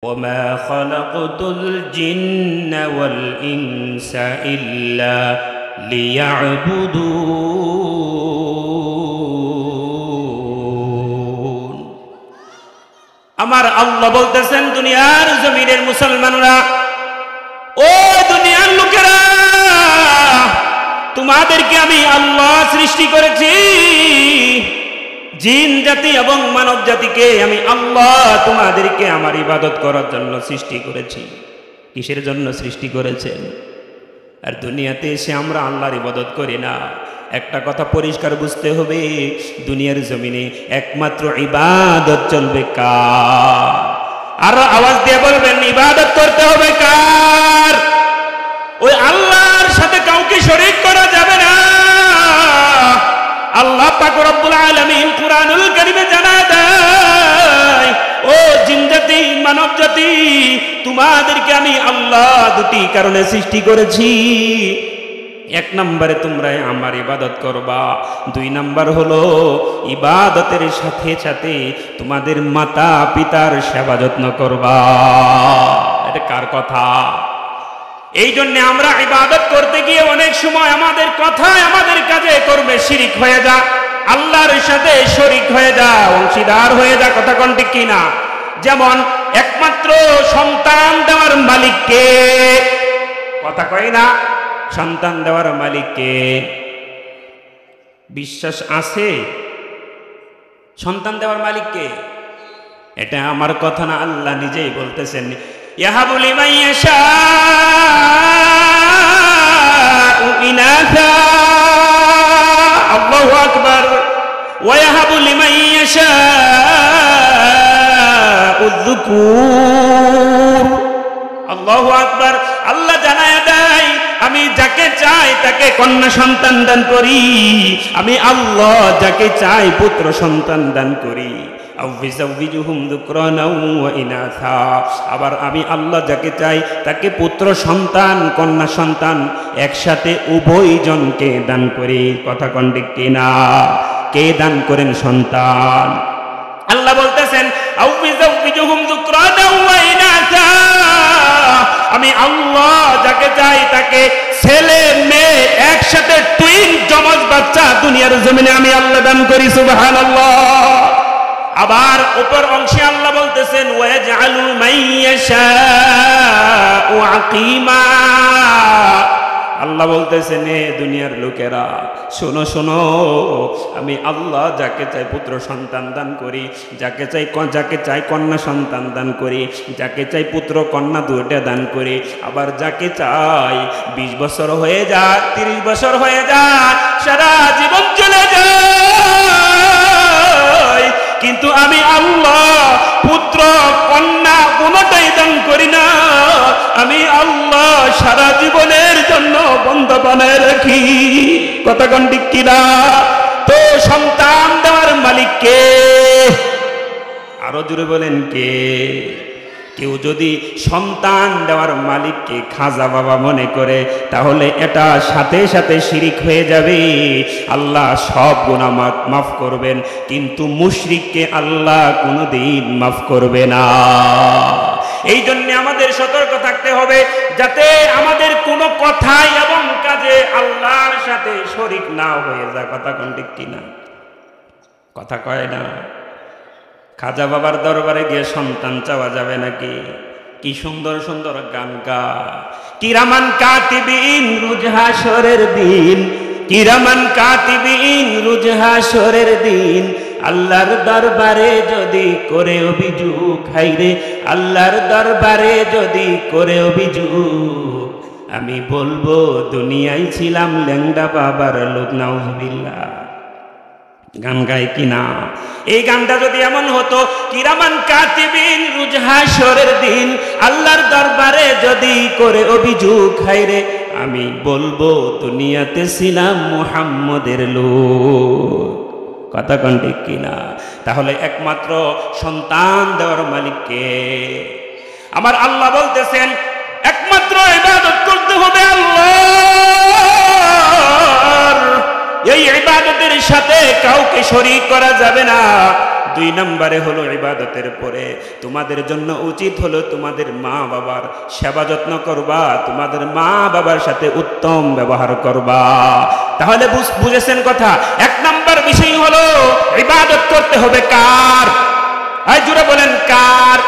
وما خلقت الجن والإنس إلا ليعبدون আমার আল্লাহ বলতেছেন দুনিয়ার জমিনের মুসলমানরা ও দুনিয়ার লোকেরা তোমাদেরকে আমি আল্লাহ সৃষ্টি করেছি জিন জাতি এবং মানব জাতিকে আমি আল্লাহ তোমাদেরকে আমার ইবাদত করার জন্য সৃষ্টি করেছি। কিসের জন্য সৃষ্টি করেছেন? আর দুনিয়াতে এসে আমরা আল্লাহর ইবাদত করি না। একটা কথা পরিষ্কার বুঝতে হবে, দুনিয়ার জমিনে একমাত্র ইবাদত চলবে কার? আর আওয়াজ দিয়ে বলবেন ইবাদত করতে হবে কার? ওই আল্লাহর সাথে কাউকে শরীক করা যাবে না। আল্লাহ পাক রব্বুল আলামিন কুরআনুল কারীমে জানায় দেয়, ও জিন জাতি মানব জাতি তোমাদেরকে আমি আল্লাহ দুটি কারণে সৃষ্টি করেছি। এক নম্বরে তোমরা আমার ইবাদত করবা, দুই নম্বর হলো ইবাদতের সাথে সাথে তোমাদের মাতা পিতার সেবা যত্ন করবা। এটা কার কথা? এই জন্য আমরা ইবাদত করতে গিয়ে অনেক সময় আমাদের কথায় আমাদের কাজে করবে শিরিক হয়ে যা, আল্লাহর সাথে শরীক হয়ে যা, অংশীদার হয়ে যা। কথা কোন ঠিক কিনা? যেমন একমাত্র সন্তান দেওয়ার মালিক কে? কথা কয় না? সন্তান দেওয়ার মালিক কে? বিশ্বাস আছে? সন্তান দেওয়ার মালিক কে? এটা আমার কথা না, আল্লাহ নিজেই বলতেছেন ইয়াহাবু লিমান ইয়াশাউ ইনাসা, আল্লাহু আকবার, ওয়া ইয়াহাবু লিমান ইয়াশাউ যুকুর, আল্লাহু আকবার। আল্লাহ জানায় দেয় আমি যাকে চাই তাকে কন্যা সন্তান দান করি, আমি আল্লাহ যাকে চাই পুত্র সন্তান দান করি। আবার আমি আল্লাহ যাকে চাই তাকে পুত্র সন্তান কন্যা সন্তান একসাথে উভয় জনকে দান করি। কথা কোন ঠিক কিনা? কে দান করেন সন্তান? আল্লাহ বলতেছেন আমি আল্লাহ যাকে চাই তাকে ছেলে মেয়ে একসাথে টুইন জমজ বাচ্চা দুনিয়ার জমিনে আমি আল্লাহ দান করি। সুবহানাল্লাহ। আবার উপর অংশে আল্লাহ বলতেছেন ওয়াজআলু মাইয়াশাউ আকিমা, আল্লাহ বলতেছেন এ দুনিয়ার লোকেরা শোনো শোনো, আমি আল্লাহ যাকে চাই পুত্র সন্তান দান করি, যাকে চাই কন্যা সন্তান দান করি, যাকে চাই পুত্র কন্যা দুইটা দান করি। আবার যাকে চাই 20 বছর হয়ে যায়, 30 বছর হয়ে যায়, সারা জীবন চলে যায়, কিন্তু আমি আল্লাহ পুত্র কন্যা কোনটাই দান করি না। আমি আল্লাহ সারা জীবনের জন্য বন্ধ বানায় রাখি। কথা কোন ঠিক কিনা? তো সন্তান দেওয়ার মালিক কে? আরো জোরে বলেন কে? কেউ যদি সন্তান দেওয়ার মালিককে খাজা বাবা মনে করে তাহলে এটা সাথে সাথে শিরিক হয়ে যাবে। আল্লাহ সব গুনাহ মাফ করবেন, কিন্তু মুশরিককে আল্লাহ কোনোদিন মাফ করবে না। এই জন্য আমাদের সতর্ক থাকতে হবে যাতে আমাদের কোনো কথাই এবং কাজে আল্লাহর সাথে শরিক না হয়ে যায়। কথা কোন ঠিক কিনা? কথা কয় না। খাজা বাবার দরবারে গিয়ে সন্তান চাওয়া যাবে নাকি? কি সুন্দর সুন্দর গান গা, কিরামান কাতিবিন রোজ হাসরের দিন, কিরামান কাতিবিন রোজ হাসরের দিন, আল্লাহর দরবারে যদি করে অভিযোগ, হাইরে আল্লাহর দরবারে যদি করে অভিযোগ, আমি বলবো দুনিয়ায় ছিলাম ল্যাংড়া বাবার লোক। নাউজুবিল্লাহ। গান গায় কিনা? এই গানটা যদি এমন হতো কিরামান কাতিবিন রোজ হাসরের দিন, আল্লাহর দরবারে যদি করে অভিযোগ, হায়রে আমি বলবো দুনিয়াতে ছিলাম মুহাম্মদের লোক। কথা কোন ঠিক কিনা? তাহলে একমাত্র সন্তান দেওয়ার মালিক কে? আমার আল্লাহ বলতেছেন একমাত্র ইবাদত করতে হবে আল্লাহর। এই ইবাদতের সাথে কাউকে শরীক করা যাবে না। 2 নম্বরে হলো ইবাদতের পরে তোমাদের জন্য উচিত হলো তোমাদের মা বাবার সেবা যত্ন করবা, তোমাদের মা বাবার সাথে উত্তম ব্যবহার করবা। তাহলে বুঝেছেন কথা? 1 নম্বর বিষয় হলো ইবাদত করতে হবে কার? আই জোরে বলেন কার?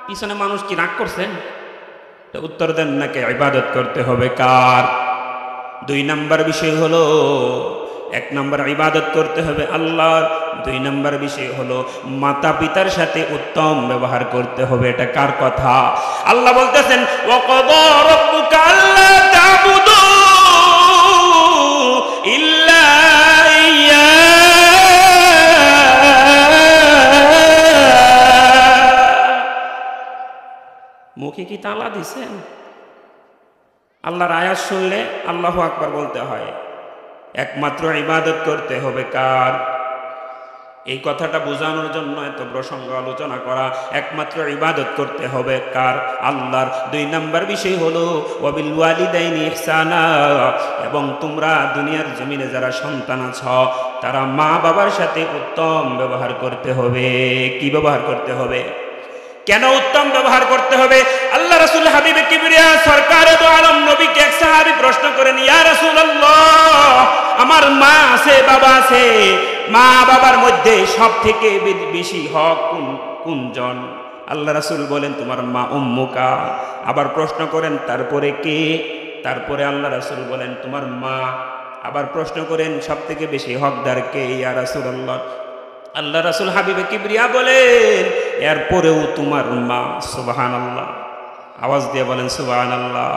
পিছনে মানুষ কি রাগ করছেন? উত্তর দেন নাকি ইবাদত করতে হবে কার? 2 নম্বর বিষয় হলো 1 নম্বর ইবাদত করতে হবে আল্লাহর, 2 নম্বর বিষয় হলো মাতা পিতার সাথে উত্তম ব্যবহার করতে হবে। এটা কার কথা? আল্লাহ বলতেছেন ওয়াকাদা রাব্বুকা আল্লা তা'বুদু ইল্লা ইয়্যা। মুখে কি তালা দিছেন? আল্লাহর আয়াত শুনলে আল্লাহু আকবার বলতে হয়। একমাত্র ইবাদত করতে হবে কার? এই কথাটা বোঝানোর জন্য এত প্রসঙ্গ আলোচনা করা। একমাত্র ইবাদত করতে হবে কার? আল্লাহর। 2 নম্বর বিষয় হলো ওয়াবিল ওয়ালিদাইনি ইহসানা, এবং তোমরা দুনিয়ার জমিনে যারা সন্তান আছো তারা মা বাবার সাথে উত্তম ব্যবহার করতে হবে। কি ব্যবহার করতে হবে? কেন উত্তম ব্যবহার করতে হবে? আল্লাহ রাসূল হাবিবে কিবরিয়া সরকারে দো আলম নবীকে এক সাহাবী প্রশ্ন করেন, ইয়া রাসূলুল্লাহ, আমার মা আছে বাবা আছে, মা বাবার মধ্যে সবথেকে বেশি হক কোনজন? আল্লাহ রাসূল বলেন তোমার মা উম্মুকা। আবার প্রশ্ন করেন তারপরে কে? তারপরে আল্লাহ রাসূল বলেন তোমার মা। আবার প্রশ্ন করেন সবথেকে বেশি হকদার কে ইয়া রাসূলুল্লাহ? আল্লাহ রাসূল হাবিবে কিবরিয়া বলেন এরপরেও তোমার মা। সুবহানাল্লাহ, আওয়াজ দিয়ে বলেন সুবহানাল্লাহ।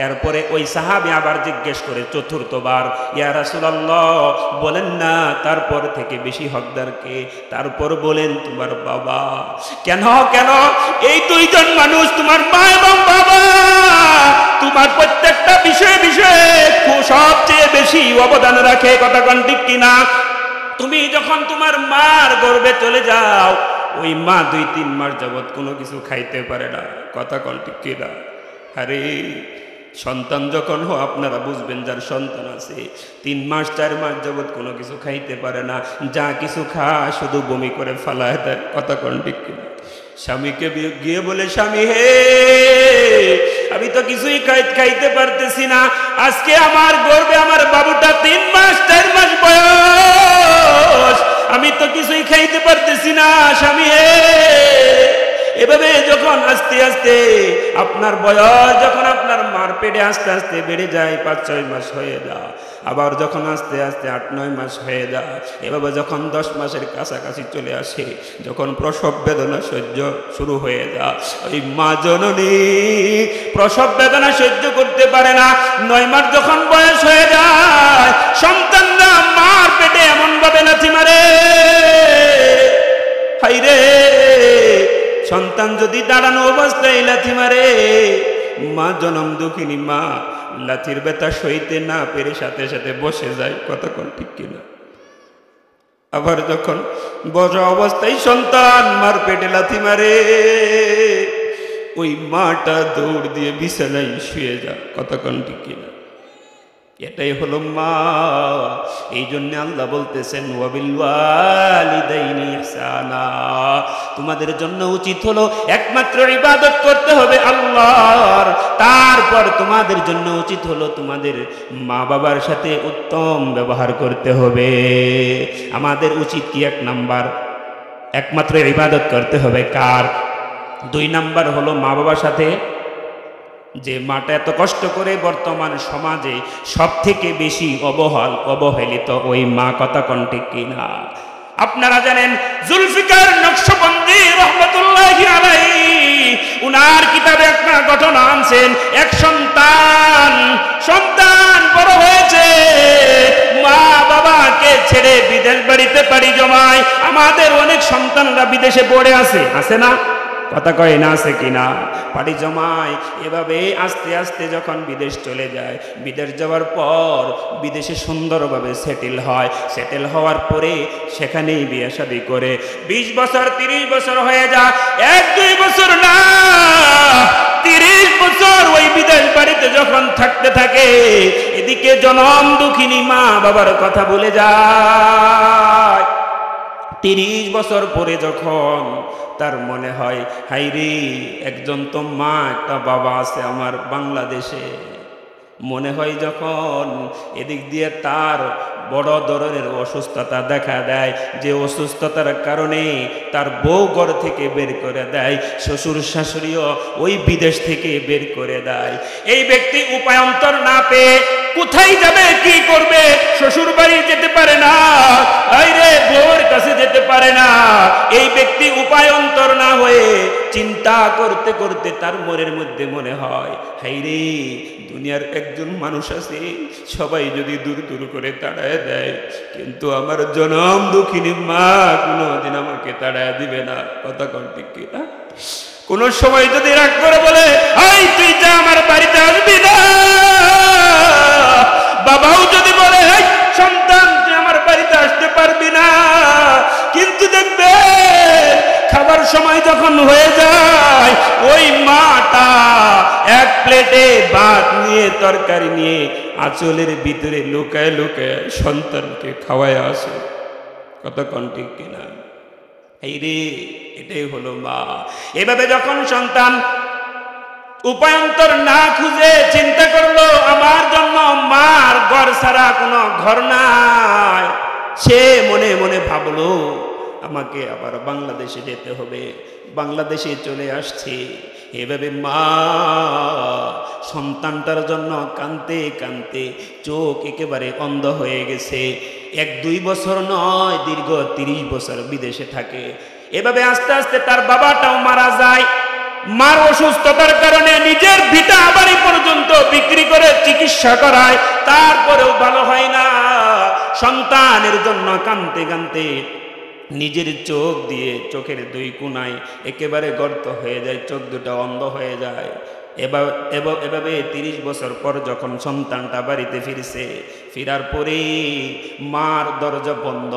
এরপরে ওই সাহাবী আবার জিজ্ঞেস করে চতুর্থবার, ইয়া রাসূলুল্লাহ বলেন না তারপর থেকে বেশি হকদার কে? তারপর বলেন তোমার বাবা। কেন কেন? এই 2 জন মানুষ, তোমার মা এবং বাবা, তোমার প্রত্যেকটা বিষয়ে সবচেয়ে বেশি অবদান রাখে। কথা কোন ঠিক কিনা? তুমি যখন তোমার মার গর্ভে চলে যাও, ওই মা 2-3 মাস যাবৎ কোনো কিছু খাইতে পারে না। কথা কোন ঠিক কিনা? আরে সন্তান যখন আপনারা বুঝবেন যার সন্তান আছে 3 মাস 4 মাস যাবৎ কোনো কিছু খাইতে পারে না, যা কিছু খায় শুধু বমি করে ফালায় দেয়। কথা কোন ঠিক কিনা? স্বামীকে গিয়ে বলে, স্বামী হে, আমি তো কিছুই খাইতে পারতেছি না, আজকে আমার গর্ভে আমার বাবুটা 3 মাস 4 মাস বয়স, আমি তো কিছুই খাইতে পারতেছি না স্বামী হে। এভাবে যখন আস্তে আস্তে আপনার বয়স, যখন আপনার মার পেটে আস্তে আস্তে বেড়ে যায়, 5-6 মাস হয়ে যায়, আবার যখন আস্তে আস্তে 8-9 মাস হয়ে যায়, এভাবে যখন 10 মাসের কাছাকাছি চলে আসে, যখন প্রসব বেদনা সহ্য শুরু হয়ে যায়, ওই মা জননী প্রসব বেদনা সহ্য করতে পারে না। 9 মাস যখন বয়স হয়ে যায়, সন্তানরা মার পেটে এমন ভাবে লাথি মারে, হাইরে সন্তান যদি দাঁড়ানো অবস্থায় লাথি মারে, মা জনম দুঃখিনী মা লাথির ব্যথা সইতে না পেরে সাথে সাথে বসে যায়। কথা কোন ঠিক কিনা? আবার যখন বসা অবস্থায় সন্তান মার পেটে লাথি মারে, ওই মাটা দৌড় দিয়ে বিছানায় শুয়ে যায়। কথা কোন ঠিক কিনা? এটাই হলো মা। এই জন্য আল্লাহ বলতেছেন ওয়াবিল ওয়ালিদাইনি ইহসানা, তোমাদের জন্য উচিত হলো একমাত্র ইবাদত করতে হবে আল্লাহর। তারপর তোমাদের জন্য উচিত হলো তোমাদের মা বাবার সাথে উত্তম ব্যবহার করতে হবে। আমাদের উচিত কি? 1 নাম্বার একমাত্র ইবাদত করতে হবে কার? 2 নাম্বার হলো মা বাবার সাথে, যে মাটা এত কষ্ট করে বর্তমান সমাজে সব থেকে বেশি অবহেলিত ওই মা। কথা কোন ঠিক কিনা? আপনারা জানেন জুলফিকার নকশবন্দি রহমতুল্লাহি আলাইহি উনার কিতাবে একটা ঘটনা আনছেন। এক সন্তান বড় হয়েছে, মা বাবাকে ছেড়ে বিদেশ বাড়িতে পাড়ি জমায়। আমাদের অনেক সন্তানরা বিদেশে পড়ে আছে না? কথা কয় না? আছে কিনা? পাড়ি জমায়। এভাবে আস্তে আস্তে যখন বিদেশ চলে যায়, বিদেশ যাওয়ার পর বিদেশে সুন্দরভাবে সেটেল হওয়ার পরে সেখানেই বিয়ে শাদী করে 20 বছর 30 বছর হয়ে যায়। 1-2 বছর না, 30 বছর ওই বিদেশ বাড়িতে যখন থাকতে থাকে, এদিকে জনম দুঃখিনী মা বাবার কথা ভুলে যায়। 30 বছর পরে যখন তার মনে হয়, হাইরে একজন তো মা একটা বাবা আছে আমার বাংলাদেশে, মনে হয় যখন এদিক দিয়ে তার বড় ধরনের অসুস্থতা দেখা দেয়, যে অসুস্থতার কারণে তার বউ ঘর থেকে বের করে দেয়, শ্বশুর শাশুড়িও ওই বিদেশ থেকে বের করে দেয়। এই ব্যক্তি উপায়ান্তর না পেয়ে কোথায় যাবে, কি করবে? শ্বশুর বাড়ি যেতে পারে না, আইরে বউর কাছে যেতে পারে না। এই ব্যক্তি উপায়ান্তর না হয়ে চিন্তা করতে করতে তার মনের মধ্যে মনে হয়, হাইরে দুনিয়ার একজন মানুষ আছে, সবাই যদি দূর দূর করে তাড়ায় দেয়, কিন্তু আমার জনম দুঃখিনী মা কোনোদিন আমাকে তাড়ায় দিবে না। কথা কোন ঠিক কি না? কোন সময় যদি রাগ করে বলে, এই তুই যা আমার বাড়িতে আসবি না, বাবাও যদি বলে, এই সন্তান তুই আমার বাড়িতে আসতে পারবি না, কিন্তু দেখবে খাবার সময় যখন হয়ে যায় ওই মাটা এক প্লেটে ভাত নিয়ে তরকারি নিয়ে আঁচলের ভিতরে লুকায় লুকায় সন্তানকে খাওয়ায় আসে। কত কোন ঠিক কিনা? এই রে, এটাই হলো মা। এভাবে যখন সন্তান উপায়ান্তর না খুঁজে চিন্তা করলো আমার জন্য মার ঘর ছাড়া কোনো ঘর নাই, সে মনে মনে ভাবলো আমাকে আবার বাংলাদেশে যেতে হবে, বাংলাদেশে চলে আসছে। এভাবে মা সন্তানটার জন্য কাঁদতে কাঁদতে চোখ একেবারে অন্ধ হয়ে গেছে। 1-2 বছর নয়, দীর্ঘ 30 বছর বিদেশে থাকে। এভাবে আস্তে আস্তে তার বাবাটাও মারা যায়। মার অসুস্থতার কারণে নিজের ভিটা বাড়ি পর্যন্ত বিক্রি করে চিকিৎসা করায়, তারপরেও ভালো হয় না। সন্তানের জন্য কাঁদতে কাঁদতে নিজের চোখ দিয়ে চোখের 2 কোণায় একেবারে গর্ত হয়ে যায়, চোখ দুটো অন্ধ হয়ে যায়। এভাবে 30 বছর পর যখন সন্তানটা বাড়িতে ফিরছে, ফিরার পরে মার দরজা বন্ধ,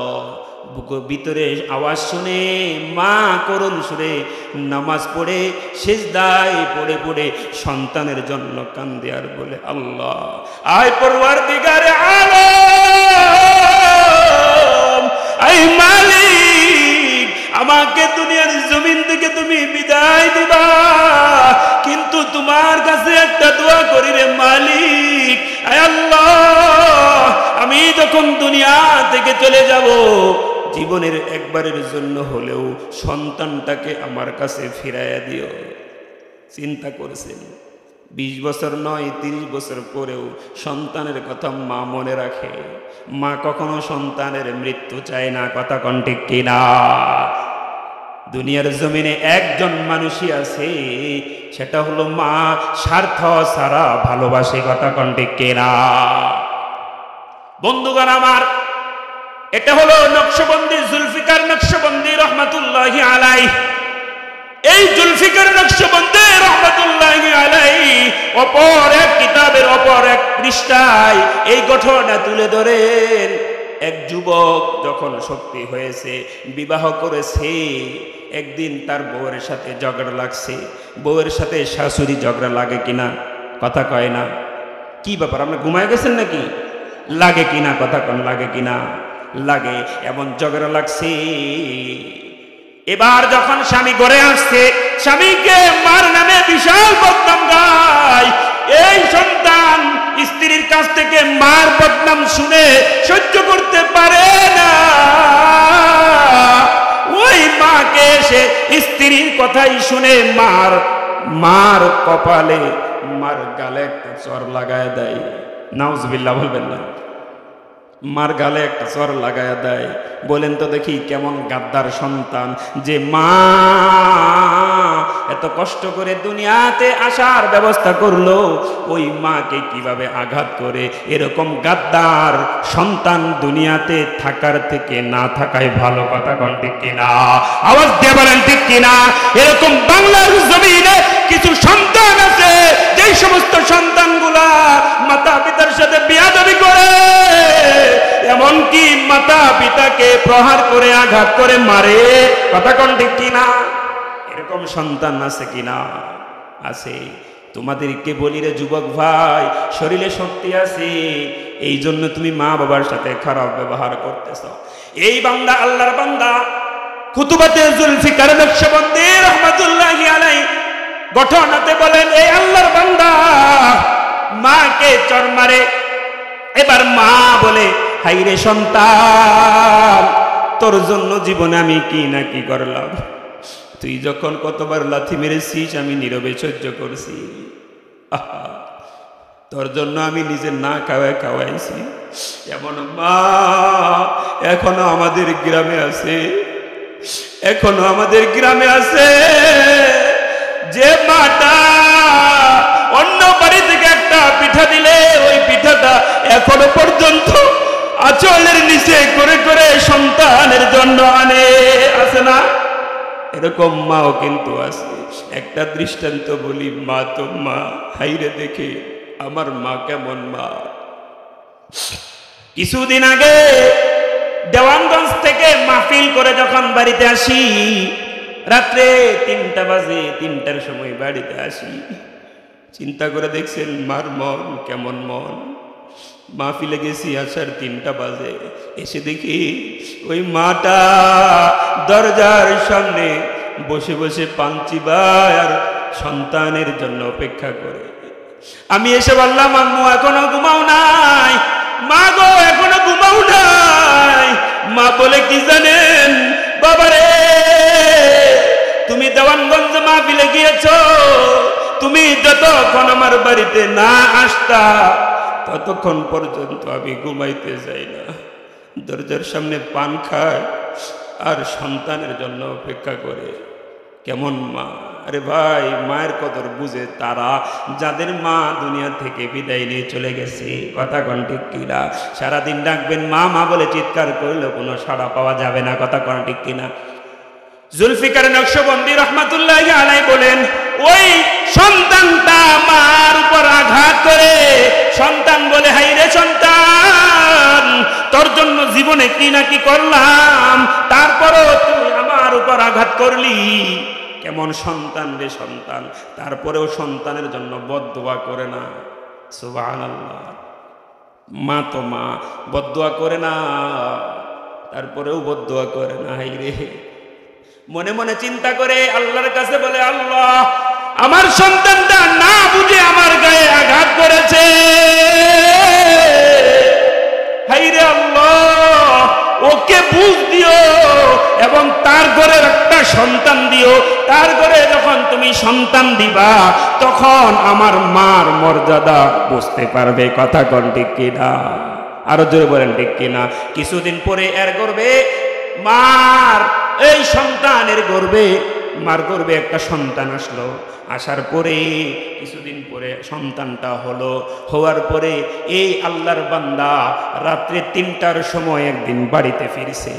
ভিতরে আওয়াজ শুনে মা করুণ সুরে নামাজ পড়ে সিজদায় পড়ে পড়ে সন্তানের জন্য কান্দে আর বলে, আল্লাহ আয় পরওয়ারদিগারে আলম, আয় মালিক, আমাকে দুনিয়ার জমিন থেকে তুমি বিদায় দিবা, কিন্তু তোমার কাছে একটা দোয়া করি রে মালিক, আয় আল্লাহ আমি যখন দুনিয়া থেকে চলে যাব, জীবনের একবারের জন্য হলেও সন্তানটাকে আমার কাছে ফিরাইয়া দিও। চিন্তা করেছেন 20 বছর নয় 30 বছর পরেও সন্তানের কথা মা মনে রাখে। মা কখনো সন্তানের মৃত্যু চায় না। কথা কোন ঠিক কিনা? দুনিয়ার জমিনে একজন মানুষই আছে, সেটা হলো মা, স্বার্থ ছাড়া ভালোবাসে। কথা কোন ঠিক কিনা? বন্ধুগণ আমার, এটা হলো নকশবন্দি জুলফিকার নকশবন্দি রহমাতুল্লাহি আলাইহি। এই জুলফিকার নকশবন্দি রহমাতুল্লাহি আলাইহি অপর এক কিতাবের অপর এক পৃষ্ঠায় এই ঘটনা তুলে ধরেন। এক যুবক যখন শক্তি হয়েছে, বিবাহ করেছে, একদিন তার বউয়ের সাথে ঝগড়া লাগছে। বউয়ের সাথে শাশুড়ি ঝগড়া লাগে কিনা? কথা কয় না। কি ব্যাপার, আপনি ঘুমায় গেছেন নাকি? লাগে কিনা? কথা কোন লাগে কিনা? লাগে। এমন ঝগড়া লাগছে। এবার যখন স্বামী ঘরে আসছে, স্বামীকে মার নামে বিশাল বদনাম গায়। এই সন্তান স্ত্রীর কাছ থেকে মার বদনাম শুনে সহ্য করতে পারে না। ওই মাকে এসে স্ত্রীর কথাই শুনে মার কপালে, মার গালে একটা চর লাগায় দেয়। নাউজুবিল্লাহ বলবেন না। মার গালে একটা চর লাগায় দেয়। বলেন তো দেখি কেমন গাদ্দার সন্তান, যে মা এত কষ্ট করে দুনিয়াতে আসার ব্যবস্থা করলো, ওই মাকে কিভাবে আঘাত করে। এরকম গাদ্দার সন্তান দুনিয়াতে থাকার থেকে না থাকাই ভালো। কথা কোন ঠিক কিনা? আওয়াজ দিয়ে বলেন ঠিক কিনা? এরকম বাংলার জমিনে কিছু সন্তান আছে, যেই সমস্ত সন্তানগুলা মাতা পিতার সাথে বেয়াদবি করে, এমনকি মাতা পিতাকে প্রহার করে আঘাত করে মারে। কথা কোন ঠিক কিনা? এরকম সন্তান আছে কিনা? আছে। তোমাদেরকে বলি রে যুবক ভাই, শরীরে শক্তি আছে, এই জন্য তুমি মা বাবার সাথে খারাপ ব্যবহার করতেছ। এই বান্দা, আল্লাহর বান্দা, খুতুবাতে জুলফিকার নকশবন্দি রহমাতুল্লাহি আলাইহি ঘটনাতে বলেন, এই আল্লাহর বান্দা মাকে চর মারে। এবার মা বলে, হাইরে সন্তান, তোর জন্য জীবনে আমি কি না কি করলাম, তুই যখন কতবার লাথি মেরেছিস আমি নীরবে সহ্য করছি, তোর জন্য আমি নিজে না খাওয়াইছি। এমন মা এখনো আমাদের গ্রামে আছে, এখনো আমাদের গ্রামে আছে, যে মাটা অন্য বাড়ি থেকে একটা পিঠা দিলে ওই পিঠাটা এখনো পর্যন্ত আঁচলের নিচে করে করে সন্তানের জন্য আনে, আছে না? এরকম মাও কিন্তু আছে। একটা দৃষ্টান্ত বলি, মা তো মা, হাইরে দেখে আমার মা কেমন মা। কিছুদিন আগে দেওয়ানগঞ্জ থেকে মাহফিল করে যখন বাড়িতে আসি, রাত্রে 3টা বাজে, 3টার সময় বাড়িতে আসি, চিন্তা করে দেখছেন মার মন কেমন মন। মাহফিলে গেছি, আসার 3টা বাজে, এসে দেখি ওই মাটা দরজার সামনে বসে বসে পান চিবায় আর সন্তানের জন্য অপেক্ষা করে। আমি এসে বললাম, আম্মু এখনো ঘুমাও নাই? মা গো এখনো ঘুমাও নাই? মা বলে, কি জানেন বাবারে, তুমি দেওয়ানগঞ্জ মাহফিলে গিয়েছো, তুমি যতক্ষণ আমার বাড়িতে না আসতা ততক্ষণ পর্যন্ত আমি ঘুমাইতে যাই না, দরজার সামনে পান খায় আর সন্তানের জন্য অপেক্ষা করে। কেমন মা! আরে ভাই, মায়ের কদর বুঝে তারা যাদের মা দুনিয়া থেকে বিদায় নিয়ে চলে গেছে। কথা কোন ঠিক কিনা? সারাদিন ডাকবেন মা মা বলে চিৎকার করলেও কোনো সাড়া পাওয়া যাবে না। কথা কোন ঠিক কিনা? জুলফিকার নকশবন্দি রহমাতুল্লাহি আলাইহি বলেন, ওই সন্তানটা মার উপর আঘাত করে, সন্তান বলে, হাইরে সন্তান, তোর জন্য জীবনে কি না কি করলাম, তারপরও তুই আমার উপর আঘাত করলি। কেমন সন্তান রে সন্তান! তারপরেও সন্তানের জন্য বদদোয়া করে না। সুবহানাল্লাহ। মা তো মা, বদদোয়া করে না, তারপরেও বদদোয়া করে না। হাইরে, মনে মনে চিন্তা করে আল্লাহর কাছে বলে, আল্লাহ আমার সন্তানটা না বুঝে আমার গায়ে আঘাত করেছে, হাইরে আল্লাহ ওকে বুঝ দিও এবং তার ঘরে একটা সন্তান দিও। তার ঘরে যখন তুমি সন্তান দিবা তখন আমার মার মর্যাদা বুঝতে পারবে। কথা কোন ঠিক কিনা? আরো জোরে বলেন ঠিক কিনা? কিছুদিন পরে এর গর্ভে মার, এই সন্তানের গর্ভে, মার গর্ভে একটা সন্তান আসলো। আসার পরে কিছুদিন পরে সন্তানটা হলো। হওয়ার পরে এই আল্লাহর বান্দা রাত্রে 3টার সময় একদিন বাড়িতে ফিরছে।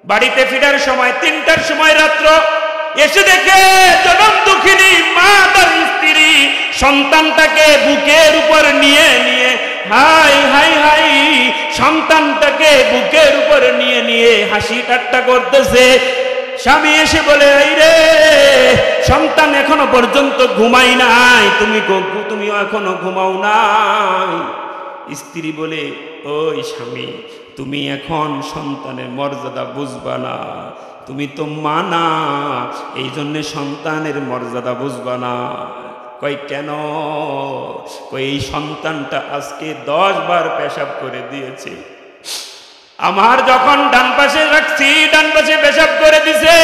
বাড়িতে ফিরার সময় 3টার সময় রাত্র এসে দেখে জনম দুঃখিনী মা তার স্ত্রী সন্তানটাকে বুকের উপর নিয়ে নিয়ে, হাই হাই হাই, সন্তানটাকে বুকের উপর নিয়ে নিয়ে হাসি ঠাট্টা করতেছে। স্বামী এসে বলে, এই রে সন্তান এখনো পর্যন্ত ঘুমাই নাই, তুমিও এখনো ঘুমাও নাই। স্ত্রী বলে, ওই স্বামী, তুমি এখন সন্তানের মর্যাদা বুঝবা না, তুমি তো মা না, এই জন্যে সন্তানের মর্যাদা বুঝবা না। কই কেন? কই এই সন্তানটা আজকে 10 বার পেশাব করে দিয়েছে। আমার যখন ডান পাশে রাখছি ডান পাশে পেশাব করে দিছে,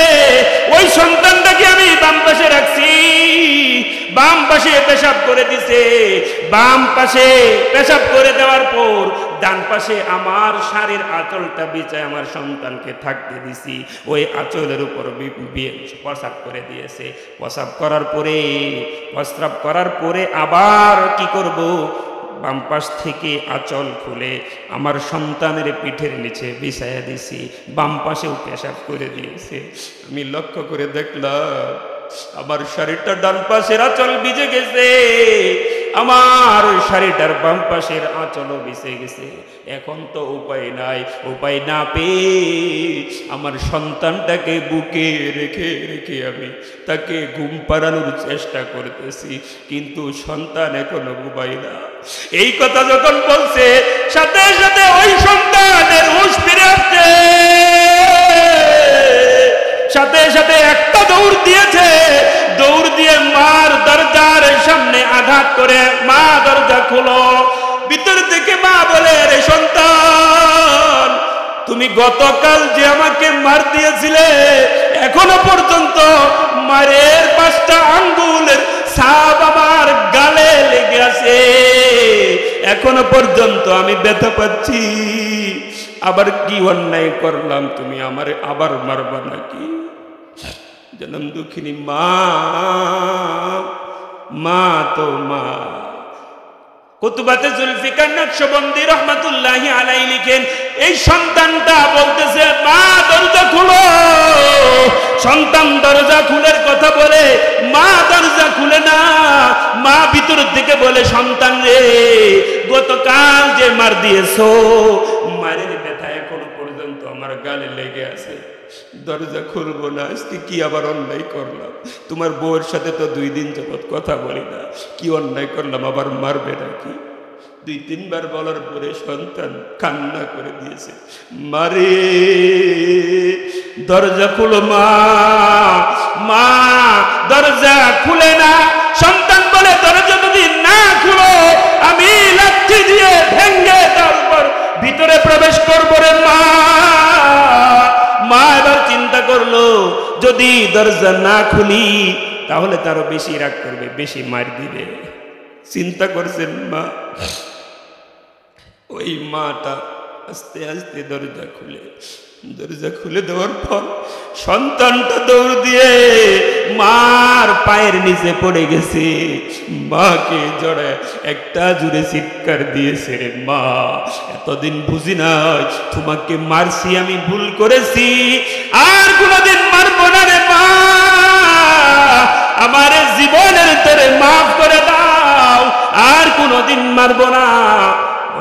ওই সন্তানটাকে আমি বাম পাশে রাখছি, বাম পাশে পেশাব করে দিছে। বাম পাশে পেশাব করে দেওয়ার পর ডান পাশে আমার শাড়ির আঁচলটা বিছায় আমার সন্তানকে থাকতে দিছি। ওই আঁচলের উপর প্রস্রাব করে দিয়েছে। প্রস্রাব করার পরে আবার কি করব? বাম পাশ থেকে আঁচল খুলে আমার সন্তানের পিঠের নিচে বিছাইয়া দিছি। বাম পাশেও পেশাব করে দিয়েছে। আমি লক্ষ্য করে দেখলাম আমার শাড়িটা ডান পাশের আঁচল ভিজে গেছে, আমার শাড়িটার বাম পাশের আঁচলও ভিজে গেছে। এখন তো উপায় নাই, উপায় না পেয়ে আমার সন্তানটাকে বুকে রেখে রেখে আমি তাকে ঘুম পাড়ানোর চেষ্টা করতেছি, কিন্তু সন্তান এখনো ঘুমায় না। এই কথা যখন বলছে সাথে সাথে ওই সন্তানের হুঁশ ফিরে আসছে। সাথে সাথে একটা দৌড় দিয়েছে, দৌড় দিয়ে মার দরজার সামনে আঘাত করে, মা দরজা খোলো। ভিতর থেকে মা বলে, রে সন্তান, তুমি গতকাল যে আমাকে মার দিয়েছিলে, এখনো পর্যন্ত মারের 5টা আঙ্গুলের ছাপ আমার গালে লেগে আছে, এখনো পর্যন্ত আমি ব্যথা পাচ্ছি। আবার কি অন্যায় করলাম, তুমি আমারে আবার মারবা নাকি? জনম দুঃখিনী মা, মা তো মা। কুতুবাতে জুলফিকার নকশবন্দি রহমাতুল্লাহি আলাইহি লিখেন, এই সন্তানটা বলতেছে, মা দরজা খুলো। সন্তান দরজা খুলের কথা বলে, মা দরজা খুলে না। মা ভিতর থেকে বলে, সন্তান রে, গতকাল যে মার দিয়েছো, মারের ব্যথা এখনো পর্যন্ত আমার গালে লেগে আছে, দরজা খুলবো না। আজকে কি আবার অন্যায় করলাম? তোমার বউয়ের সাথে তো 2 দিন যাবত কথা বলি না, কি অন্যায় করলাম, আবার মারবে নাকি? 2-3 বার বলার পরে সন্তান কান্না করে দিয়েছে, মারে দরজা খুলো মা। মা দরজা খুলে না। সন্তান বলে, দরজা যদি না খুলো, আমি লাঠি দিয়ে ভেঙ্গে তারপর ভিতরে প্রবেশ করবো রে মা। মা এবার চিন্তা করলো, যদি দরজা না খুলি তাহলে তারও বেশি রাগ করবে, বেশি মার দিবে। চিন্তা করছেন মা। ওই মাটা আস্তে আস্তে দরজা খুলে দেওয়ার পর সন্তানটা দৌড় দিয়ে মার পায়ের নিচে পড়ে গেছে, মাকে জড়ে একটা জুড়ে চিৎকার দিয়েছে, রে মা, এতদিন বুঝি নাই তোমাকে মারছি, আমি ভুল করেছি, আর কোনোদিন মারবো না রে মা, আমার জীবনের তোরে মাফ করে দাও, আর কোনোদিন মারবো না।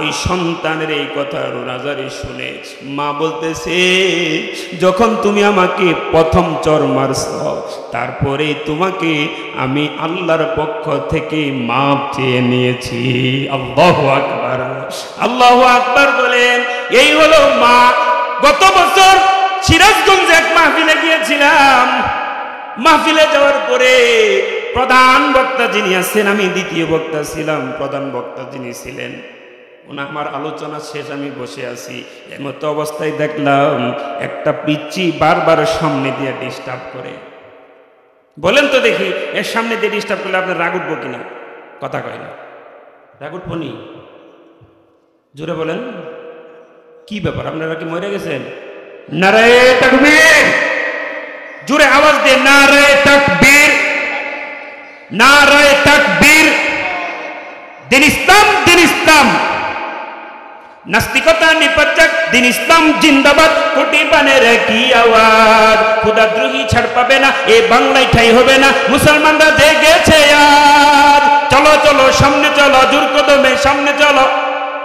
ওই সন্তানের এই কথা রোনাজারি শুনে মা বলতেছে, যখন তুমি আমাকে প্রথম চর মারছ, তারপরে তোমাকে আমি আল্লাহর পক্ষ থেকে মাপ চেয়ে নিয়েছি। আল্লাহু আকবার, আল্লাহু আকবার বলেন। এই হলো মা। গত বছর সিরাজগঞ্জে এক মাহফিলে গিয়েছিলাম। মাহফিলে যাওয়ার পরে প্রধান বক্তা যিনি আছেন, আমি দ্বিতীয় বক্তা ছিলাম, প্রধান বক্তা যিনি ছিলেন, আমার আলোচনা শেষ, আমি বসে আছি, এমতো অবস্থায় দেখলাম একটা পিচ্চি বারবার সামনে দিয়ে ডিস্টার্ব করে। বলেন তো দেখি, এর সামনে দিয়ে ডিস্টার্ব করলে আপনার রাগ উঠবো কিনা? কথা কয় না, রাগ উঠবো নি? জোরে বলেন, কি ব্যাপার, আপনারা কি মরে গেছেন? নারায়ে তাকবীর, জোরে আওয়াজ দিয়ে নারায়ে তাকবীর, নারায়ে তাকবীর। দিন ইসলাম, দিন ইসলাম, নাস্তিকতা নিপজ্জক, দিন ইসলাম জিন্দাবাদ, কোটি বানের কি আওয়াজ, খুদাদ্রোহী ছাড় পাবে না, এ বাংলায় ঠাই হবে না, মুসলমানরা জেগেছে আজ। চলো চলো সামনে চলো, জোর কদমে সামনে চলো,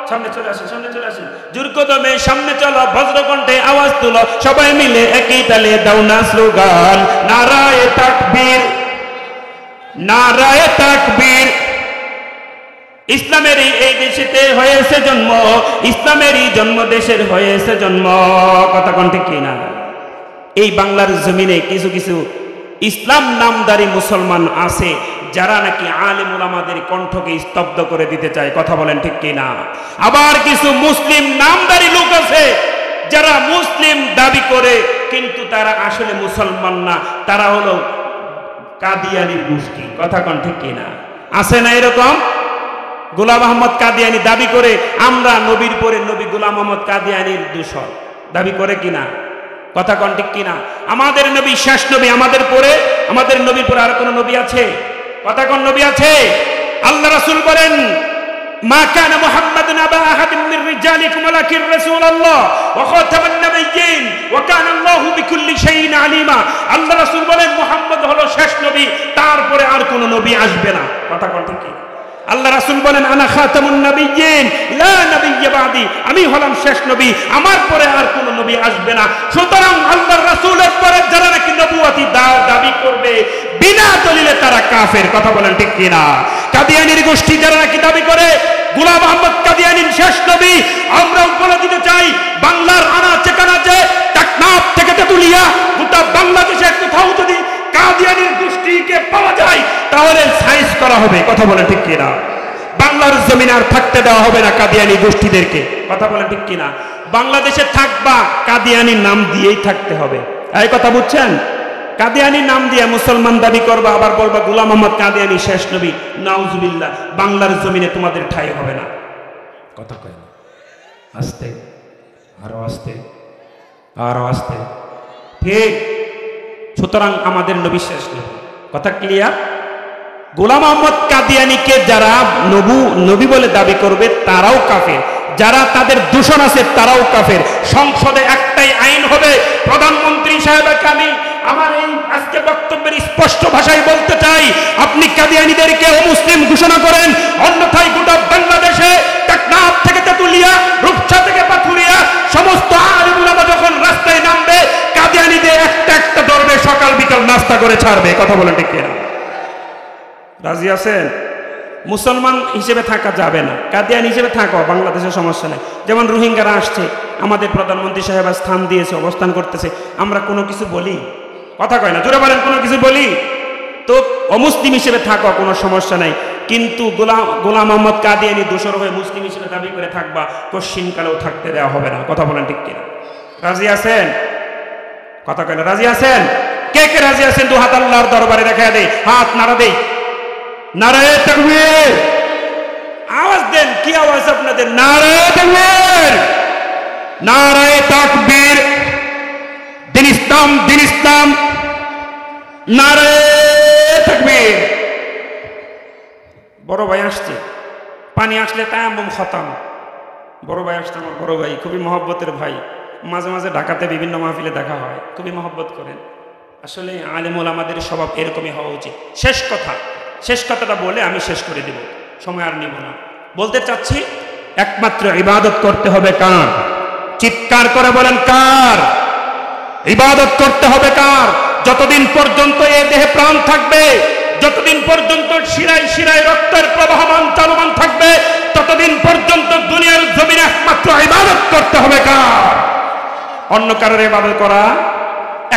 সামনে চলে আসেন, সামনে চলে আসেন, জোর কদমে সামনে চলো, বজ্রকণ্ঠে আওয়াজ তুলো, সবাই মিলে একই তালে দাও না স্লোগান, নারায়ে তাকবীর, নারায়ে তাকবীর। ইসলামেরই এই দেশেতে হয়েছে জন্ম, ইসলামেরই জন্ম দেশের হয়েছে জন্ম, কথা কোন ঠিক কিনা? এই বাংলার জমিনে কিছু কিছু ইসলাম নামদারি মুসলমান আছে যারা নাকি আলেম উলামাদের কণ্ঠকে স্তব্ধ করে দিতে চায়, কথা বলেন ঠিক কিনা? আবার কিছু মুসলিম নামদারি লোক আছে যারা মুসলিম দাবি করে, কিন্তু তারা আসলে মুসলমান না, তারা হলো কাদিয়ানির গোষ্ঠী, কথা কোন ঠিক কিনা? আছে না এরকম? গোলাম আহমদ কাদিয়ানি দাবি করে আমরা নবীর পরে নবী, গোলাম আহমদ কাদিয়ানির দূষর দাবি করে কিনা? কথা কোন ঠিক কিনা? আমাদের নবী শেষ নবী, আমাদের পরে, আমাদের নবীর পরে আর কোন নবী আছে? কথা কোন নবী আছে? আল্লাহ রাসূল বলেন, মা কানা মুহাম্মাদুন আবা আহাদিন মির রিজালিকুম ওয়ালাকিন রাসূলুল্লাহ ওয়া খাতামান নাবিয়্যিন ওয়া কানা আল্লাহু বিকুল্লি শাইইন আলিমা। আল্লাহ রাসূল বলেন, মুহাম্মদ হলো শেষ নবী, তারপরে আর কোন নবী আসবে না, কথা কোন ঠিক কিনা? আল্লাহ রাসূল বলেন, আনা খাতামুন নাবিয়্যিন লা নাবিয়্যা বাদি, আমি হলাম শেষ নবী, আমার পরে আর কোন নবী আসবে না। সুতরাং আল্লাহর রাসূলের পরে যারা নাকি নবুয়তি দাবি করবে বিনা দলিলে তারা কাফের, কথা বলেন ঠিক কিনা? কাদিয়ানির গোষ্ঠী যারা নাকি দাবি করে গোলাম আহমদ কাদিয়ানীর শেষ নবী। আমরাও বলে দিতে চাই, বাংলার আনাচে কানাচে টেকনাফ থেকে তেতুলিয়া গোটা বাংলাদেশে কোথাও যদি কাদিয়ানীর গোষ্ঠীকে পাওয়া যায় তাহলে সাইজ করা হবে। কথা বলে ঠিক কিনা? বাংলার জমিনে আর থাকতে দেওয়া হবে না কাদিয়ানী গোষ্ঠীদেরকে। কথা বলে ঠিক কিনা? বাংলাদেশে থাকবা কাদিয়ানীর নাম দিয়েই থাকতে হবে। এই কথা বুঝছেন? কাদিয়ানী নাম দিয়ে মুসলমান দাবি করবা, আবার বলবা গোলাম আহমদ কাদিয়ানী শেষ নবী। নাউজুবিল্লাহ, বাংলার জমিনে তোমাদের ঠাঁই হবে না। কথা কয় না? আস্তে, আরো আস্তে, আরো আস্তে। ঠিক। সুতরাং আমাদের নবী শেষ নবী। কথা ক্লিয়ার? গোলাম আহমদ কাদিয়ানীকে যারা নবী বলে দাবি করবে তারাও কাফের, যারা তাদের দূষণ আছে তারাও কাফের। সংসদে একটাই আইন হবে। প্রধানমন্ত্রী সাহেবকে আমি আমার এই আজকে বক্তব্যের স্পষ্ট ভাষায় বলতে চাই, আপনি কাদিয়ানীদেরকে অমুসলিম ঘোষণা করেন, অন্যথায় গোটা বাংলাদেশে টেকনাফ থেকে তেতুলিয়া, রূপসা থেকে পাথুরিয়া সমস্ত আলেম ওলামা যখন রাস্তায় নামবে, কাদিয়ানীদের একটা একটা ধরবে, সকাল বিকাল নাস্তা করে ছাড়বে। কথা বলেন ঠিক কিনা? রাজি আছেন? মুসলমান হিসেবে থাকা যাবে না, কাদিয়ান হিসেবে থাকো, বাংলাদেশের সমস্যা নেই। যেমন রোহিঙ্গারা আসছে, আমাদের প্রধানমন্ত্রী সাহেব স্থান দিয়েছে, অবস্থান করতেছে, আমরা কোনো কিছু বলি? কথা কয় না? জোরে বলেন, কোনো কিছু বলি? তো অমুসলিম হিসেবে থাকো, কোনো সমস্যা নাই। কিন্তু গোলাম আহমদ কাদিয়ানী দোষর হয়ে মুসলিম হিসেবে দাবি করে থাকবা, কশ্চিনকালেও থাকতে দেওয়া হবে না। কথা বলেন ঠিক কিনা? রাজি আছেন? কথা কয় না? রাজি আছেন? কে কে রাজি আছেন? দু হাত আল্লাহর দরবারে দেখা দেয়, হাত নাড়া দেই। নারায়ে তাকবীর! আওয়াজ দেন। কি আওয়াজ আপনাদের? নারায়ে তাকবীর! নারায়ে তাকবীর! দিন ইসলাম, দিন ইসলাম! নারায়ে তাকবীর! বড় ভাই আসছে, পানি আসলে তায়াম্মুম খতম। বড় ভাই আসছে, আমার বড় ভাই, খুবই মহব্বতের ভাই। মাঝে মাঝে ঢাকাতে বিভিন্ন মাহফিলে দেখা হয়, খুবই মহব্বত করেন। আসলে আলেম ওলামাদের স্বভাব এরকমই হওয়া উচিত। শেষ কথাটা বলে আমি শেষ করে দেব, সময় আর নিব না। বলতে চাচ্ছি, একমাত্র ইবাদত করতে হবে কার? চিৎকার করে বলেন, কার? ইবাদত করতে হবে কার? যতদিন পর্যন্ত এই দেহে প্রাণ থাকবে, যতদিন পর্যন্ত শিরায় শিরায় রক্তের প্রবাহমান চলমান থাকবে, ততদিন পর্যন্ত দুনিয়ার জমিনে একমাত্র ইবাদত করতে হবে কার? অন্য কারোর ইবাদত করা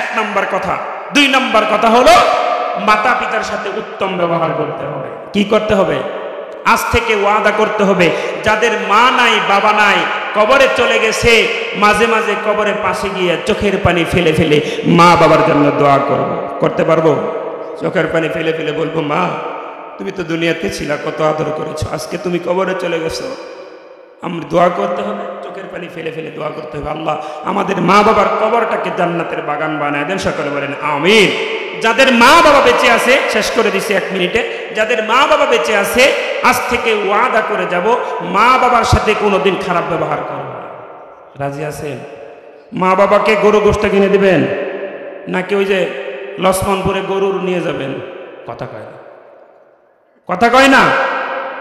এক নাম্বার কথা। দুই নাম্বার কথা হলো মাতা পিতার সাথে উত্তম ব্যবহার করতে হবে। কি করতে হবে? আজ থেকে ওয়াদা করতে হবে, যাদের মা নাই বাবা নাই, কবরে চলে গেছে, মাঝে মাঝে কবরের পাশে গিয়ে চোখের পানি ফেলে ফেলে মা বাবার জন্য দোয়া করব। করতে পারবো? চোখের পানি ফেলে ফেলে বলবো, মা তুমি তো দুনিয়াতে ছিলা, কত আদর করেছো, আজকে তুমি কবরে চলে গেছো, আমরা দোয়া করতে হবে। চোখের পানি ফেলে ফেলে দোয়া করতে হবে, আল্লাহ আমাদের মা বাবার কবরটাকে জান্নাতের বাগান বানায় দেন। সকলে বলেন আমিন। যাদের মা বাবা বেঁচে আছে, শেষ করে দিছি 1 মিনিটে, যাদের মা বাবা বেঁচে আছে আজ থেকে ওয়াদা করে যাব, মা বাবার সাথে কোনোদিন খারাপ ব্যবহার করব না। রাজি আছেন? মা বাবাকে গরু গোশত কিনে দিবেন, নাকি ওই যে লক্ষ্মণপুরে গরুর নিয়ে যাবেন? কথা কয় না? কথা কয় না?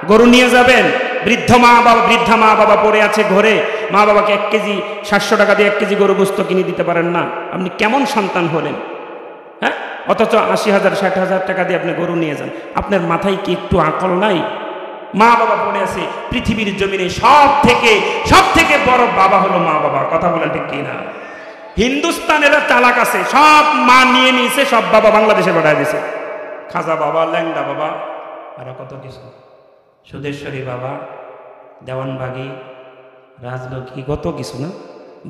গরু নিয়ে যাবেন? বৃদ্ধা মা বাবা পড়ে আছে ঘরে, মা বাবাকে 1 কেজি 700 টাকা দিয়ে 1 কেজি গরু গোশত কিনে দিতে পারেন না? আপনি কেমন সন্তান হলেন? হ্যাঁ, অথচ 80,000 60,000 টাকা দিয়ে আপনি গরু নিয়ে যান। আপনার মাথায় কি একটু আকল নাই? মা বাবা পড়ে আছে, পৃথিবীর জমিনে সব থেকে বড় বাবা হলো মা বাবা। কথা বলেন ঠিক কিনা? হিন্দুস্তানেরা চালাক আছে, সব মা নিয়ে নিয়েছে, সব বাবা বাংলাদেশে পাঠায় দিয়েছে। খাজা বাবা, ল্যাংডা বাবা, আরো কত কিছু, সুদেশ্বরী বাবা, দেওয়ানবাগি, রাজলক্ষ্মী, কত কিছু না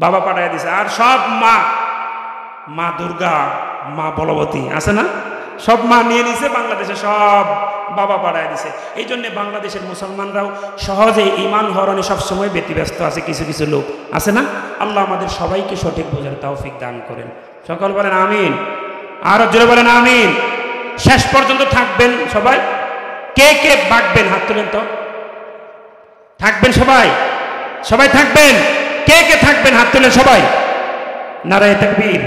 বাবা পাঠায় দিয়েছে। আর সব মা দুর্গা, মা বলবতী আছে না, সব মা নিয়ে নিছে, বাংলাদেশে সব বাবা পাঠায় দিছে। এই জন্য বাংলাদেশের মুসলমানরাও সহজে ঈমান হরণে সবসময় ব্যতিব্যস্ত আছে, কিছু কিছু লোক আছে না। আল্লাহ আমাদের সবাইকে সঠিক বোঝার তৌফিক দান করেন। সকল বলেন আমিন। আরো জোরে বলেন আমিন। শেষ পর্যন্ত থাকবেন সবাই? কে কে বাঁকবেন? হাত তুলেন তো। থাকবেন সবাই? সবাই থাকবেন? কে কে থাকবেন? হাত তুলেন সবাই। নারায়ে তাকবীর।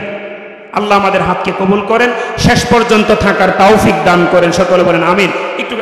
আল্লাহ আমাদের হাতকে কবুল করেন, শেষ পর্যন্ত থাকার তৌফিক দান করেন। সকলে বলেন আমিন। একটু